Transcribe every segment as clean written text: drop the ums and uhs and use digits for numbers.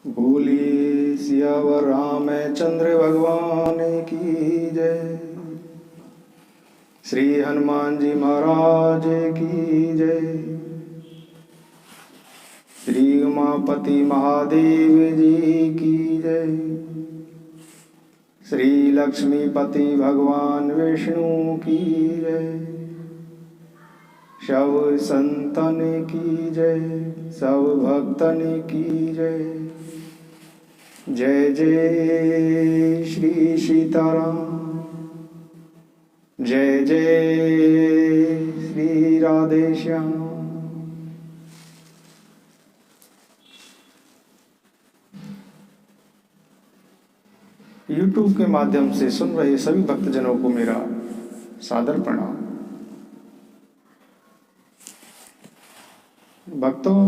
बोलिए सियावर रामचंद्र भगवान की जय। श्री हनुमान जी महाराज की जय। श्री उमापति महादेव जी की जय। श्री लक्ष्मीपति भगवान विष्णु की जय। सब संतन की जय, सब भक्तन की जय। जय जय श्री सीताराम, जय जय श्री राधे श्याम। यूट्यूब के माध्यम से सुन रहे सभी भक्तजनों को मेरा सादर प्रणाम। भक्तों,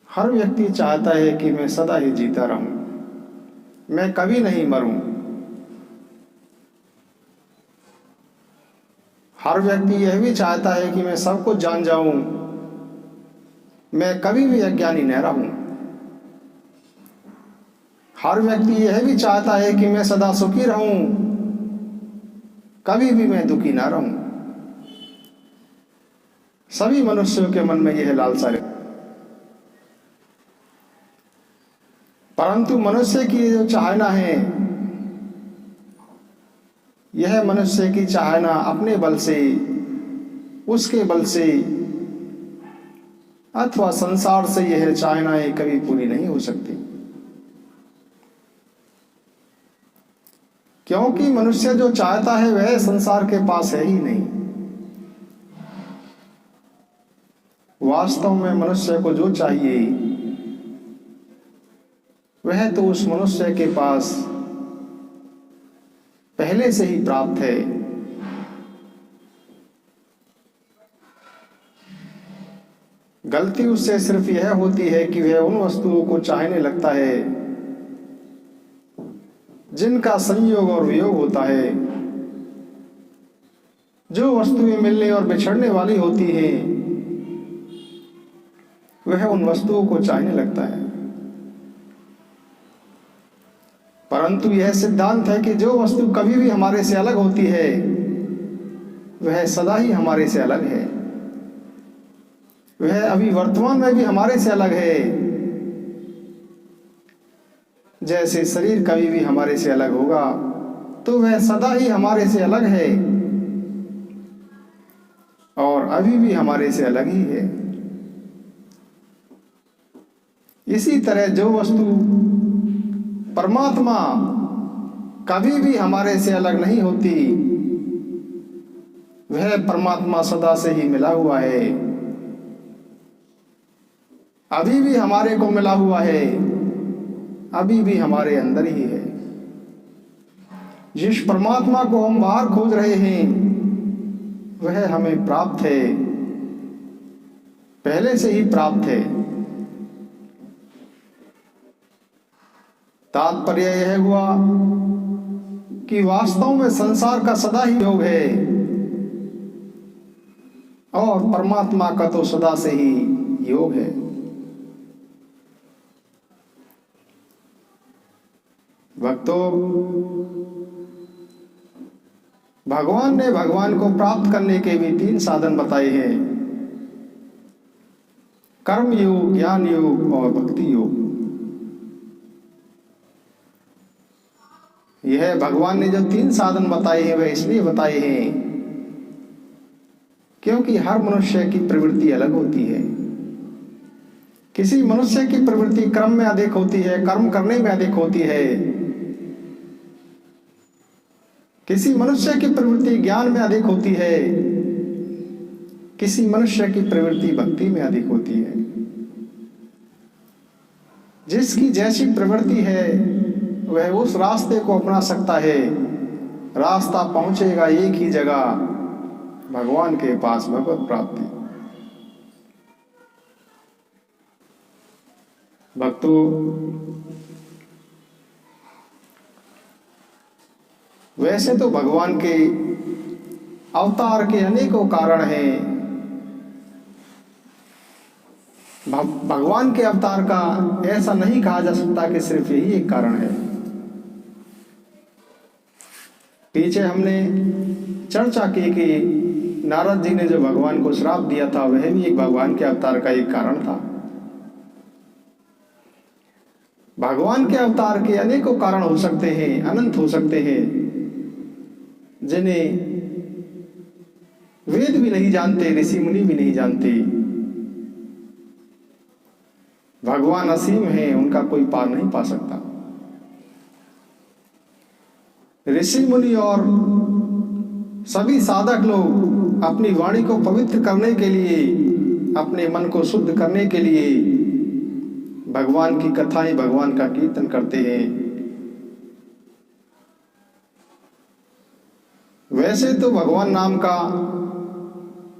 हर व्यक्ति चाहता है कि मैं सदा ही जीता रहूं, मैं कभी नहीं मरूं। हर व्यक्ति यह भी चाहता है कि मैं सब कुछ जान जाऊं, मैं कभी भी अज्ञानी न रहूं। हर व्यक्ति यह भी चाहता है कि मैं सदा सुखी रहूं, कभी भी मैं दुखी ना रहूं। सभी मनुष्यों के मन में यह लालसा है, परंतु मनुष्य की जो चाहना है, यह मनुष्य की चाहना अपने बल से, उसके बल से अथवा संसार से यह चाहनाएं कभी पूरी नहीं हो सकती। क्योंकि मनुष्य जो चाहता है वह संसार के पास है ही नहीं। वास्तव में मनुष्य को जो चाहिए वह तो उस मनुष्य के पास पहले से ही प्राप्त है। गलती उससे सिर्फ यह होती है कि वह उन वस्तुओं को चाहने लगता है जिनका संयोग और वियोग होता है। जो वस्तुएं मिलने और बिछड़ने वाली होती हैं, वह उन वस्तुओं को चाहने लगता है। परंतु यह सिद्धांत है कि जो वस्तु कभी भी हमारे से अलग होती है वह सदा ही हमारे से अलग है। वह अभी वर्तमान में भी हमारे से अलग है। जैसे शरीर कभी भी हमारे से अलग होगा तो वह सदा ही हमारे से अलग है और अभी भी हमारे से अलग ही है। इसी तरह जो वस्तु परमात्मा कभी भी हमारे से अलग नहीं होती, वह परमात्मा सदा से ही मिला हुआ है, अभी भी हमारे को मिला हुआ है, अभी भी हमारे अंदर ही है। जिस परमात्मा को हम बाहर खोज रहे हैं वह हमें प्राप्त है, पहले से ही प्राप्त है। तात्पर्य यह हुआ कि वास्तव में संसार का सदा ही योग है और परमात्मा का तो सदा से ही योग है। भक्तों, भगवान ने भगवान को प्राप्त करने के भी 3 साधन बताए हैं: कर्म योग, ज्ञान योग और भक्ति योग। यह भगवान ने जो 3 साधन बताए हैं वह इसलिए बताए हैं क्योंकि हर मनुष्य की प्रवृत्ति अलग होती है। किसी मनुष्य की प्रवृत्ति कर्म में अधिक होती है, कर्म करने में अधिक होती है। किसी मनुष्य की प्रवृत्ति ज्ञान में अधिक होती है, किसी मनुष्य की प्रवृत्ति भक्ति में अधिक होती है। जिसकी जैसी प्रवृत्ति है वह उस रास्ते को अपना सकता है। रास्ता पहुंचेगा एक ही जगह, भगवान के पास, भगवत प्राप्ति। भक्तों, वैसे तो भगवान के अवतार के अनेकों कारण हैं, भगवान के अवतार का ऐसा नहीं कहा जा सकता कि सिर्फ यही एक कारण है। पीछे हमने चर्चा की कि नारद जी ने जो भगवान को श्राप दिया था वह भी एक भगवान के अवतार का एक कारण था। भगवान के अवतार के अनेकों कारण हो सकते हैं, अनंत हो सकते हैं, जिन्हें वेद भी नहीं जानते, ऋषि मुनि भी नहीं जानते। भगवान असीम हैं, उनका कोई पार नहीं पा सकता। ऋषि मुनि और सभी साधक लोग अपनी वाणी को पवित्र करने के लिए, अपने मन को शुद्ध करने के लिए भगवान की कथाएं, भगवान का कीर्तन करते हैं। वैसे तो भगवान नाम का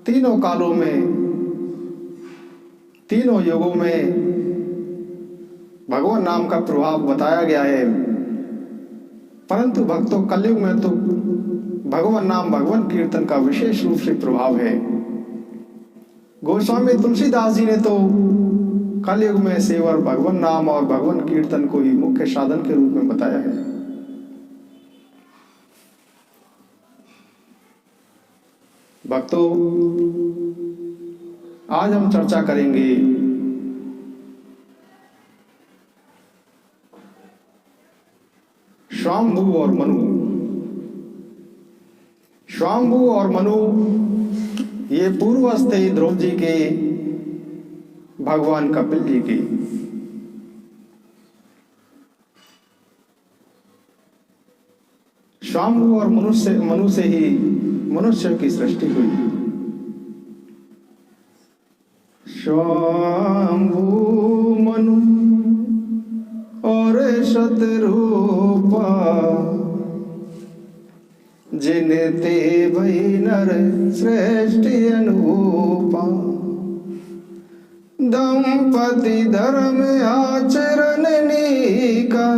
तीनों कालों में, तीनों युगों में भगवान नाम का प्रभाव बताया गया है, परंतु भक्तों कलयुग में तो भगवान नाम, भगवान कीर्तन का विशेष रूप से प्रभाव है। गोस्वामी तुलसीदास जी ने तो कलयुग में सेवर भगवान नाम और भगवान कीर्तन को ही मुख्य साधन के रूप में बताया है। भक्तों, आज हम चर्चा करेंगे स्वायंभू और मनु। स्वायंभू और मनु ये पूर्वज थे ध्रुव जी के, भगवान कपिल जी के। स्वायंभू और मनु से ही मनुष्य की सृष्टि हुई। स्वायंभू मनु और शतरूपा, जिनते भई नर श्रेष्ठि अनूपा। दंपति धर्म आचरण नीका,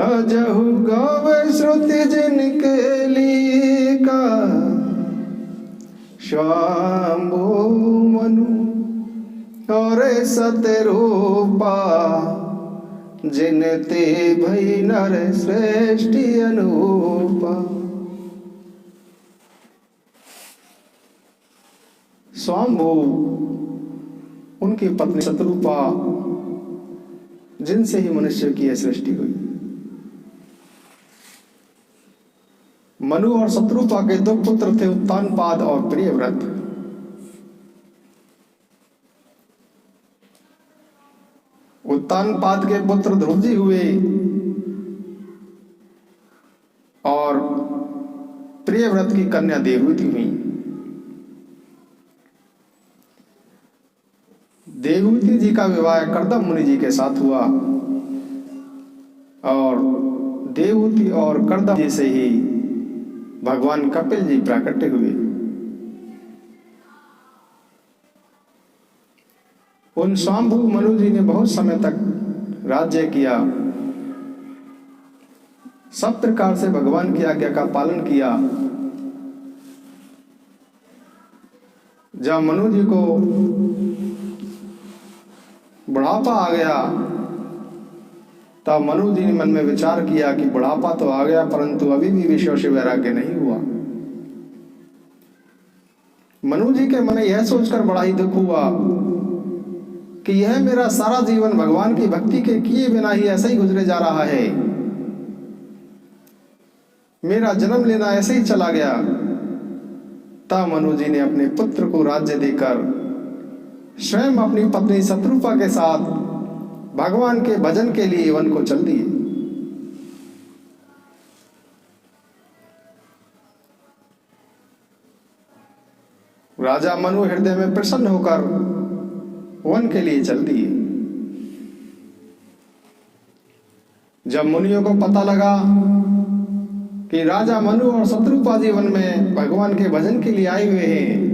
अजहु गावे श्रुति जिनके लीका। स्वायंभू मनु और सतरूपा, जिनते भई नर श्रेष्ठि अनूपा। स्वायंभू उनकी पत्नी शतरूपा, जिनसे ही मनुष्य की यह सृष्टि हुई। मनु और शतरूपा के दो पुत्र थे, उत्तानपाद और प्रियव्रत। उत्तानपाद के पुत्र ध्रुव जी हुए और प्रियव्रत की कन्या देवहूति हुई। देवहूति जी का विवाह कर्दम मुनि जी के साथ हुआ और देवहूति और कर्दम जी से ही भगवान कपिल जी प्राकट्य हुए। उन स्वायंभू मनु जी ने बहुत समय तक राज्य किया, सब प्रकार से भगवान की आज्ञा का पालन किया। जब मनु जी को बुढ़ापा आ गया, तब मनु जी ने मन में विचार किया कि बुढ़ापा तो आ गया, परंतु अभी भी विषयों से वैराग्य नहीं हुआ। मनु जी के मन में यह सोचकर बड़ा ही दुख हुआ कि यह मेरा सारा जीवन भगवान की भक्ति के किए बिना ही ऐसे ही गुजरे जा रहा है, मेरा जन्म लेना ऐसे ही चला गया। तब मनु जी ने अपने पुत्र को राज्य देकर स्वयं अपनी पत्नी शतरूपा के साथ भगवान के भजन के लिए वन को चल दिए। राजा मनु हृदय में प्रसन्न होकर वन के लिए चल दिए। जब मुनियों को पता लगा कि राजा मनु और शतरूपा जी वन में भगवान के भजन के लिए आए हुए हैं,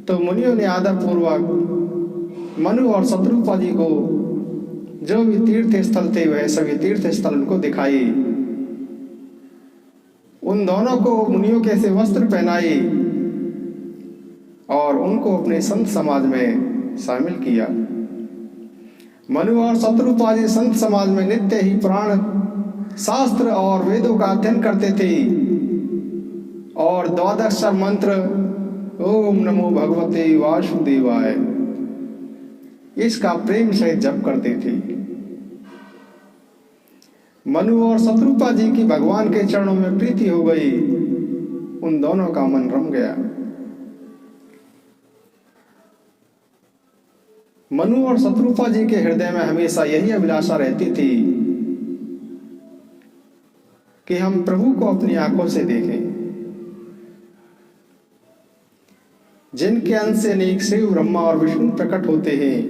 तो मुनियों ने आदर पूर्वक मनु और शतरूपा जी को जो भी तीर्थ स्थल थे वह सभी तीर्थ स्थल उनको दिखाए। उन दोनों को मुनियों के से वस्त्र पहनाए और उनको अपने संत समाज में शामिल किया। मनु और शत्रुपाजी संत समाज में नित्य ही पुराण शास्त्र और वेदों का अध्ययन करते थे और 12 मंत्र ओम नमो भगवते वासुदेवाय इसका प्रेम से जप करते थे। मनु और शत्रुपा जी की भगवान के चरणों में प्रीति हो गई। उन दोनों का मन रम गया। मनु और शत्रुपा जी के हृदय में हमेशा यही अभिलाषा रहती थी कि हम प्रभु को अपनी आंखों से देखें। जिनके अंश से अनेक शिव ब्रह्मा और विष्णु प्रकट होते हैं।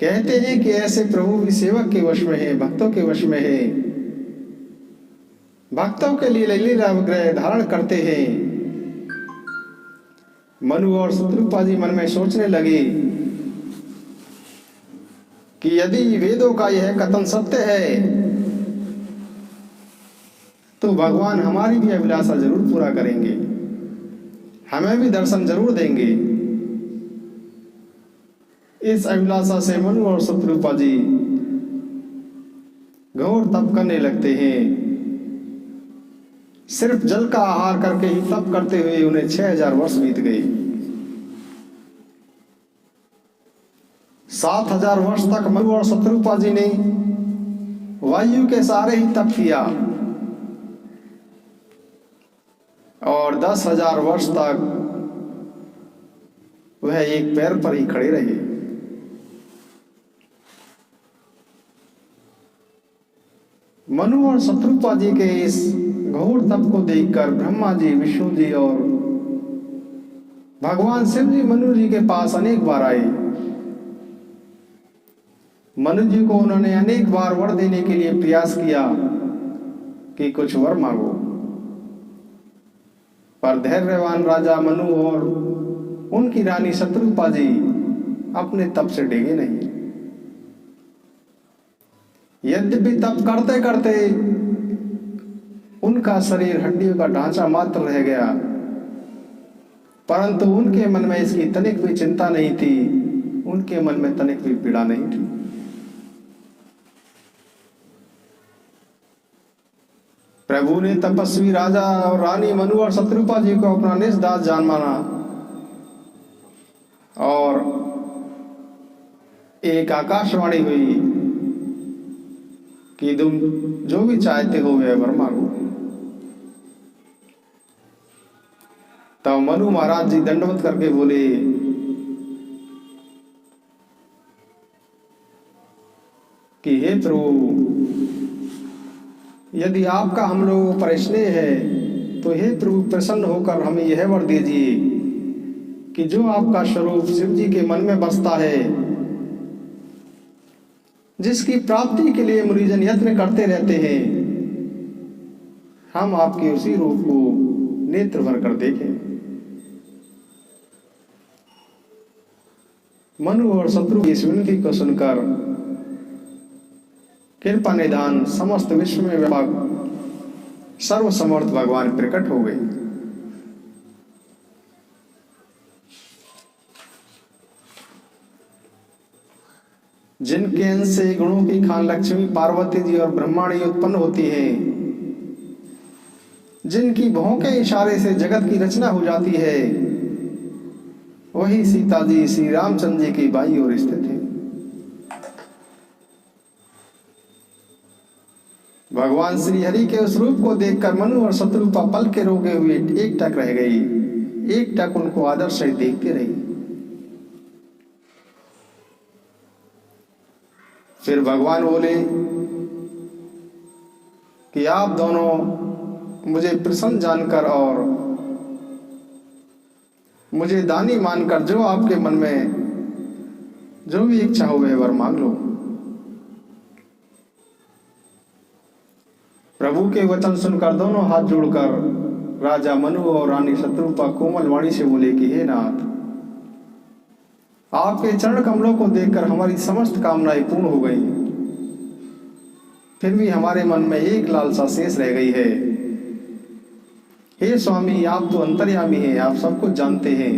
कहते हैं कि ऐसे प्रभु भी सेवक के वश में है, भक्तों के वश में है, भक्तों के लिए लीला विग्रह धारण करते हैं। मनु और शत्रुपा जी मन में सोचने लगे कि यदि वेदों का यह कथन सत्य है तो भगवान हमारी भी अभिलाषा जरूर पूरा करेंगे, हमें भी दर्शन जरूर देंगे। इस अभिलाषा से मनु और शत्रुपा जी घोर तप करने लगते हैं। सिर्फ जल का आहार करके ही तप करते हुए उन्हें 6000 वर्ष बीत गए। 7000 वर्ष तक मनु और शत्रुपा जी ने वायु के सहारे ही तप किया और 10,000 वर्ष तक वह एक पैर पर ही खड़े रहे। मनु और शत्रुपा जी के इस घोर तप को देखकर ब्रह्मा जी, विष्णु जी और भगवान शिव जी मनु जी के पास अनेक बार आए। मनु जी को उन्होंने अनेक बार वर देने के लिए प्रयास किया कि कुछ वर मांगो, पर धैर्यवान राजा मनु और उनकी रानी शत्रुपा जी अपने तप से डिगे नहीं। यद्यपि तप करते करते उनका शरीर हड्डियों का ढांचा मात्र रह गया, परंतु उनके मन में इसकी तनिक भी चिंता नहीं थी, उनके मन में तनिक भी पीड़ा नहीं थी। प्रभु ने तपस्वी राजा और रानी मनु और शत्रुपा जी को अपना निज दास जान माना और एक आकाशवाणी हुई कि तुम जो भी चाहते हो वह वर मांगो। तब मनु महाराज जी दंडवत करके बोले कि हे प्रभु, यदि आपका हम लोगों पर स्नेह है तो हे प्रभु प्रसन्न होकर हमें यह वर दीजिए कि जो आपका स्वरूप शिव जी के मन में बसता है, जिसकी प्राप्ति के लिए मुनिजन यत्न करते रहते हैं, हम आपके उसी रूप को नेत्र भर कर देखें। मनु और शत्रु की इस विनती को सुनकर कृपा निधान समस्त विश्व में व्यापक सर्वसमर्थ भगवान प्रकट हो गए। जिनके अंश से गुणों की खान लक्ष्मी, पार्वती जी और ब्रह्माणी उत्पन्न होती है, जिनकी भौं के इशारे से जगत की रचना हो जाती है, वही सीता जी श्री रामचंद्र जी की बाई ओर स्थित है। भगवान श्री हरि के उस रूप को देखकर मनु और शत्रुपा पल के रोके हुए एक टक रह गई, एक टक उनको आदर से देखते रही। फिर भगवान बोले कि आप दोनों मुझे प्रसन्न जानकर और मुझे दानी मानकर जो आपके मन में जो भी इच्छा हो वह वर मांग लो। प्रभु के वचन सुनकर दोनों हाथ जोड़कर राजा मनु और रानी शत्रुपा कोमल वाणी से बोले कि हे नाथ, आपके चरण कमलों को देखकर हमारी समस्त कामनाएं पूर्ण हो गई, फिर भी हमारे मन में एक लालसा शेष रह गई है। हे स्वामी, आप तो अंतर्यामी हैं, आप सब कुछ जानते हैं।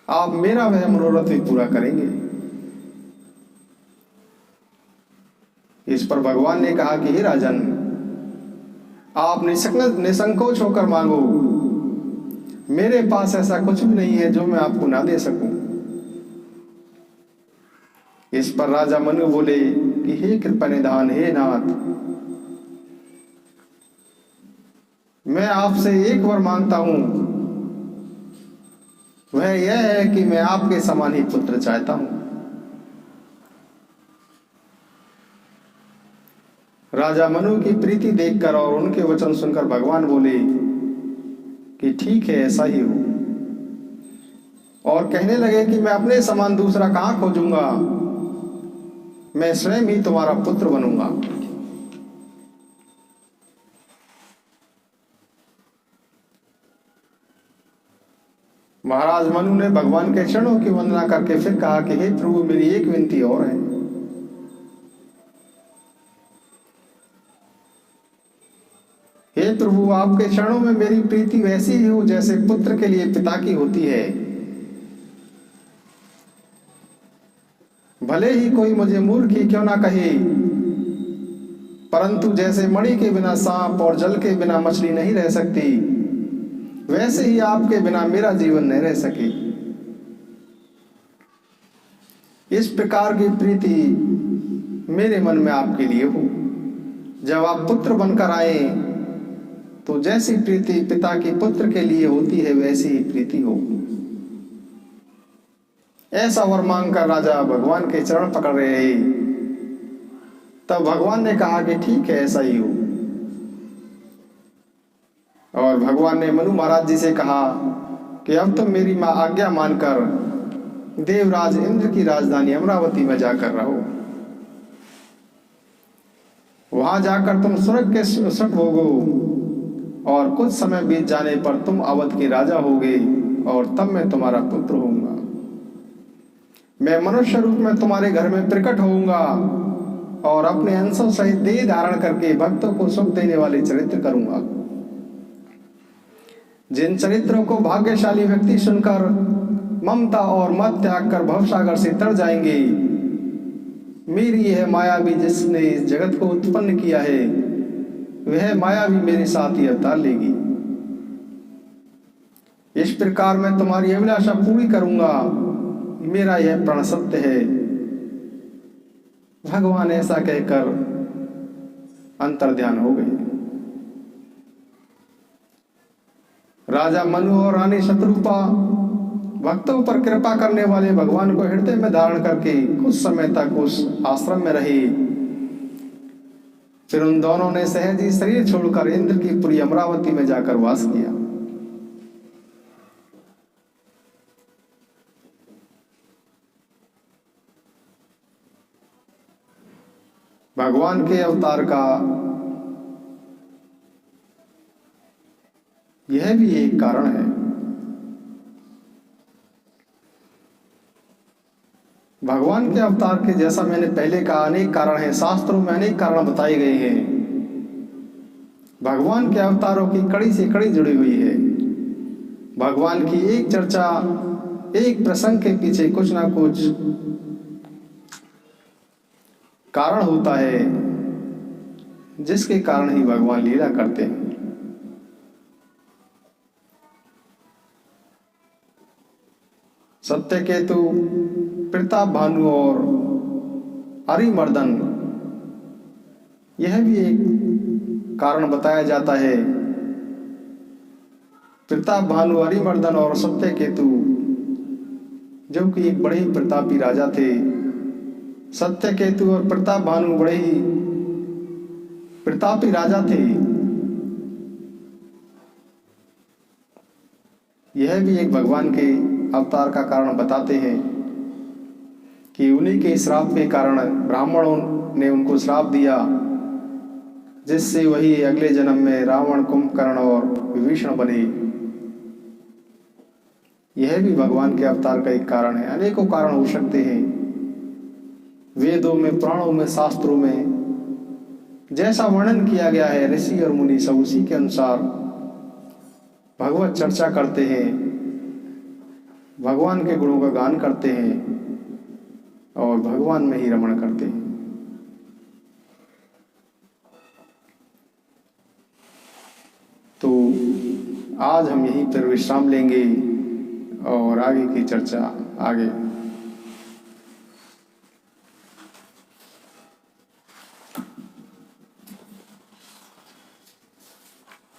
आप मेरा वह मनोरथ भी पूरा करेंगे। इस पर भगवान ने कहा कि हे राजन, आप निसंकोच होकर मांगो, मेरे पास ऐसा कुछ भी नहीं है जो मैं आपको ना दे सकूं। इस पर राजा मनु बोले कि हे कृपा निधान, हे नाथ, मैं आपसे एक वर मांगता हूं, वह यह है कि मैं आपके समान ही पुत्र चाहता हूं। राजा मनु की प्रीति देखकर और उनके वचन सुनकर भगवान बोले कि ठीक है, ऐसा ही हो। और कहने लगे कि मैं अपने समान दूसरा कहां खोजूंगा, मैं स्वयं ही तुम्हारा पुत्र बनूंगा। महाराज मनु ने भगवान के चरणों की वंदना करके फिर कहा कि हे प्रभु, मेरी एक विनती और है। हे प्रभु, आपके चरणों में मेरी प्रीति वैसी ही हो जैसे पुत्र के लिए पिता की होती है। भले ही कोई मुझे मूर्ख ही क्यों ना कहे, परंतु जैसे मणि के बिना सांप और जल के बिना मछली नहीं रह सकती, वैसे ही आपके बिना मेरा जीवन नहीं रह सके। इस प्रकार की प्रीति मेरे मन में आपके लिए हो। जब आप पुत्र बनकर आए तो जैसी प्रीति पिता की पुत्र के लिए होती है, वैसी ही प्रीति हो। ऐसा वर मांगकर राजा भगवान के चरण पकड़ रहे। तब भगवान ने कहा कि ठीक है, ऐसा ही हो। और भगवान ने मनु महाराज जी से कहा कि अब तुम मेरी आज्ञा मानकर देवराज इंद्र की राजधानी अमरावती में जाकर रहो। वहां जाकर तुम स्वर्ग के सुख भोगो और कुछ समय बीत जाने पर तुम अवध के राजा होगे और तब मैं तुम्हारा पुत्र होऊंगा। मैं मनुष्य रूप में तुम्हारे घर में प्रकट होऊंगा और अपने अंशों सहित देह धारण करके भक्तों को सुख देने वाले चरित्र करूंगा। जिन चरित्रों को भाग्यशाली व्यक्ति सुनकर ममता और मत त्याग कर भवसागर से तर जाएंगे, मेरी यह माया भी जिसने इस जगत को उत्पन्न किया है, वह माया भी मेरे साथ ही अवतार लेगी। इस प्रकार मैं तुम्हारी अभिलाषा पूरी करूंगा, मेरा यह प्रण सत्य है। भगवान ऐसा कहकर अंतर्ध्यान हो गए। राजा मनु और रानी शत्रुपा भक्तों पर कृपा करने वाले भगवान को हृदय में धारण करके कुछ समय तक उस आश्रम में रहे। फिर उन दोनों ने सहज ही शरीर छोड़कर इंद्र की पुरी अमरावती में जाकर वास किया। भगवान के अवतार का यह भी एक कारण है। भगवान के अवतार के, जैसा मैंने पहले कहा, अनेक कारण हैं। शास्त्रों में अनेक कारण बताए गए हैं। भगवान के अवतारों की कड़ी से कड़ी जुड़ी हुई है। भगवान की एक चर्चा, एक प्रसंग के पीछे कुछ ना कुछ कारण होता है, जिसके कारण ही भगवान लीला करते हैं। सत्यकेतु, प्रताप भानु और अरिमर्दन, यह भी एक कारण बताया जाता है। प्रताप भानु, अरिमर्दन और सत्यकेतु जो कि एक बड़े ही प्रतापी राजा थे। सत्यकेतु और प्रताप भानु बड़े ही प्रतापी राजा थे। यह भी एक भगवान के अवतार का कारण बताते हैं कि उन्हीं के श्राप के कारण ब्राह्मणों ने उनको श्राप दिया, जिससे वही अगले जन्म में रावण, कुंभकर्ण और विभीषण बने। यह भी भगवान के अवतार का एक कारण है। अनेकों कारण हो सकते हैं। वेदों में, पुराणों में, शास्त्रों में जैसा वर्णन किया गया है, ऋषि और मुनि सब उसी के अनुसार भगवत चर्चा करते हैं। भगवान के गुणों का गान करते हैं और भगवान में ही रमण करते हैं। तो आज हम यहीं पर विश्राम लेंगे और आगे की चर्चा आगे।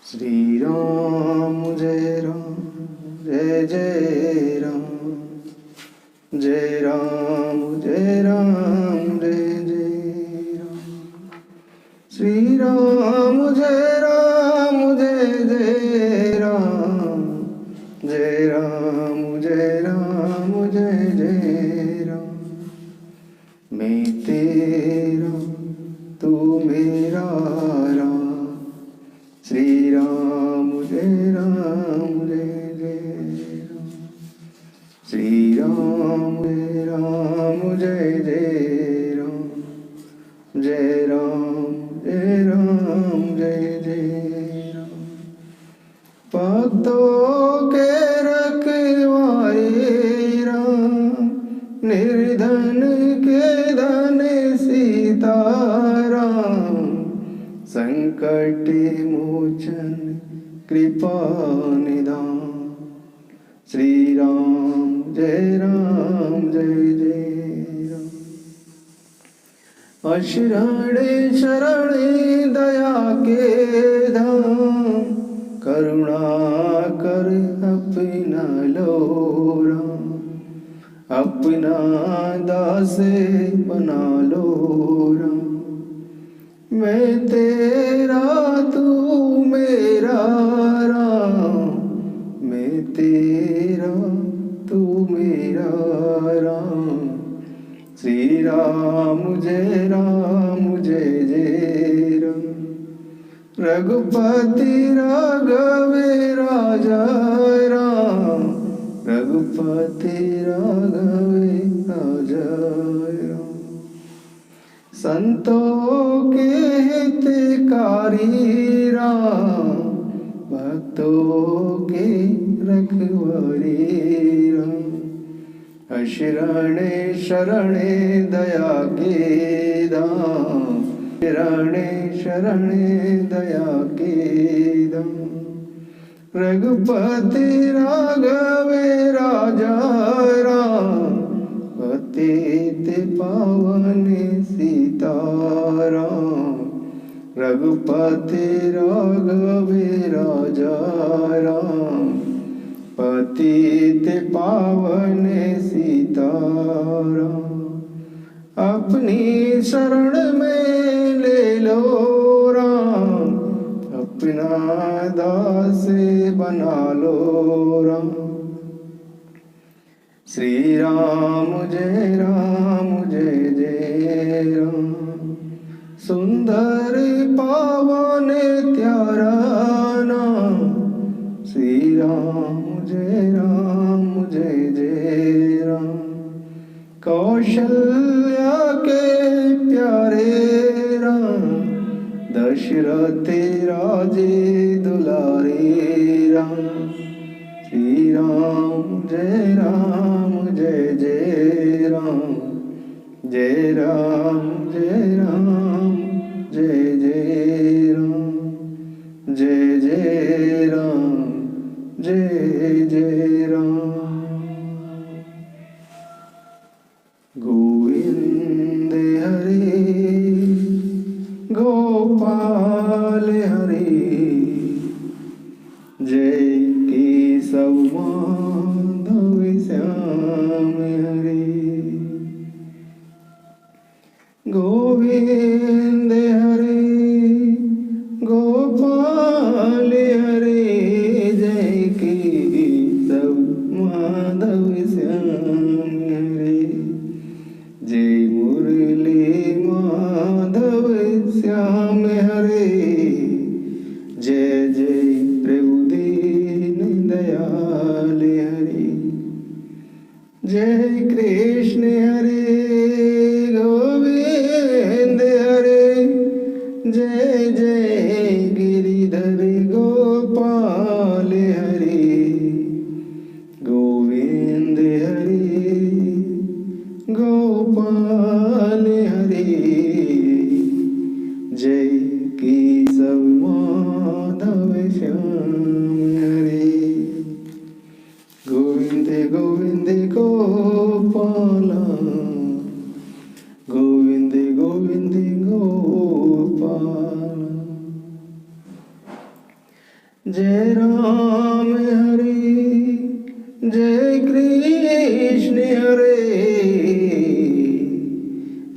श्री राम जय जय राम, जय राम जय राम जय जय राम। श्री राम जय जय राम, जय राम जय जय राम। मैं तेरा तू मेरा राम, श्री राम जय जय राम। श्री राम जय जय राम, जय राम जय जय राम। भक्तों के रखवारे राम, निर्धन के धन सीताराम। संकट मोचन कृपा निधान, श्री राम जय जय राम। अशरण शरण दया के धाम, करुणा कर अपना लो राम। अपना दास बना लो राम। मैं तेरा तू मेरा राम, मैं तेरा तू मेरा राम। श्री राम जय जय राम। रघुपति राघव राजा राम, रघुपति राघव राजा राम। संतों के हितकारी राम, भक्तों के रखवारे राम। शरणे शरणे दया के दाम, शरणे दया के दाम। रघुपति राघव राजा राम, पतित पावन सीताराम। रघुपति राघव राजा राम, पतित पावन सीताराम। अपनी शरण में ले लो राम, अपना दास बना लो राम। श्री राम जय जय राम। सुंदर पावन प्यारा नाम, श्री राम जय जय राम। कौशल्या के प्यारे राम, दशरथ राजे दुलारे राम। श्री राम जय जय राम, जय राम जय जय राम, जय जय राम जय जय राम। गोविंद हरे गोपाल हरे, जय केशव माधव श्याम हरे। गोविंद हरे गोपाल हरे, जय केशव माधव श्याम हरे। जय मुरली माधव श्याम हरे, जय जय प्रभु दीन दयाल हरे। जय राम हरे जय कृष्ण हरे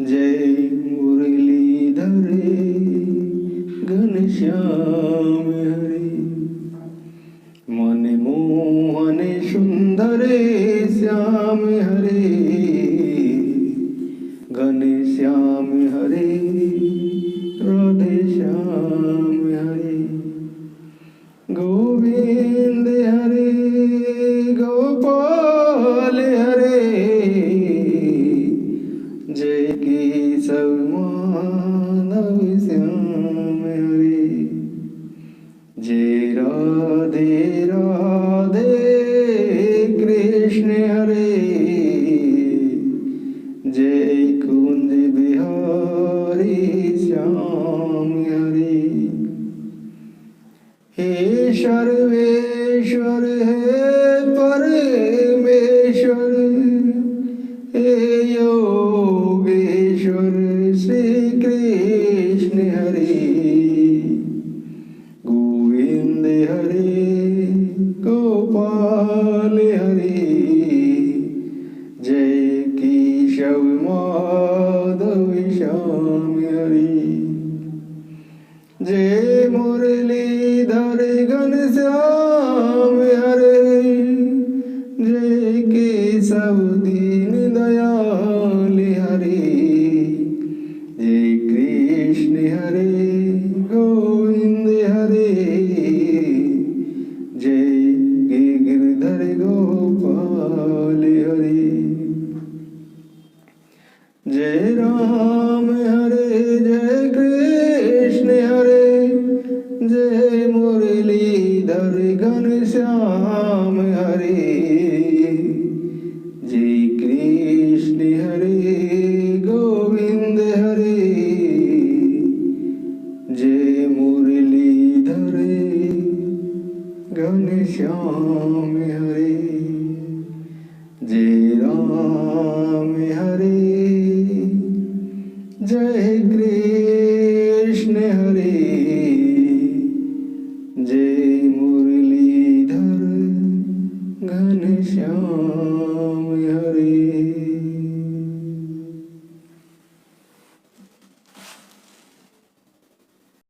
जय मुरलीधर घनश्याम हरे मन मोहन सुंदर श्याम हरे घनश्याम हरे राधे श्याम हरे गोविंद हरे गोपाल हरे जय केशव माधव श्याम हरे जय राधे राधे कृष्ण हरे जय कुंज बिहारी श्याम हरे हे सर्वेश्वर हे परमेश्वर हे योगेश्वर श्री कृष्ण हरे गोविंद हरे गोपाल हरे जय केशव माधव श्याम हरे जय मुरलीधर घनश्याम हरे जय केशव दीन दयाल हरे जय कृष्ण हरे गोविंद हरे जय गिरधर गोपाल हरे जय राम हरे जय कृष्ण हरे जय मुरलीधर घनश्याम हरे जय कृष्ण हरे गोविंद हरे जय मुरलीधर घनश्याम हरे जय राम हरे जय कृष्ण हरे जय मुरलीधर घनश्याम हरे।